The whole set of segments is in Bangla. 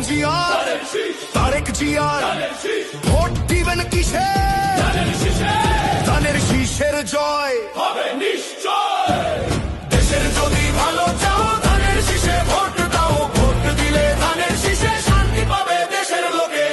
জিয়ার, তারেক জিয়ার, ভোট দিবেন কিসে? ধানের শীষের জয় হবে নিশ্চয়। দেশের যদি ভালো চাও ধানের শীষে ভোট দাও, ভোট দিলে ধানের শীষে শান্তি পাবে দেশের লোকে।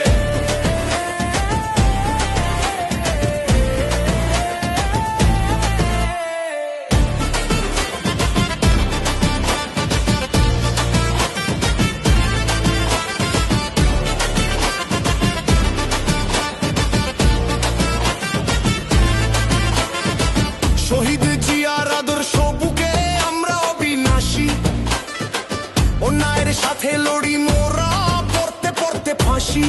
শহীদ জিয়ার আদর্শ বুকে আমরা অবিনাশী, অন্যায়ের সাথে লড়ি মোরা পড়তে পড়তে ফাঁসি।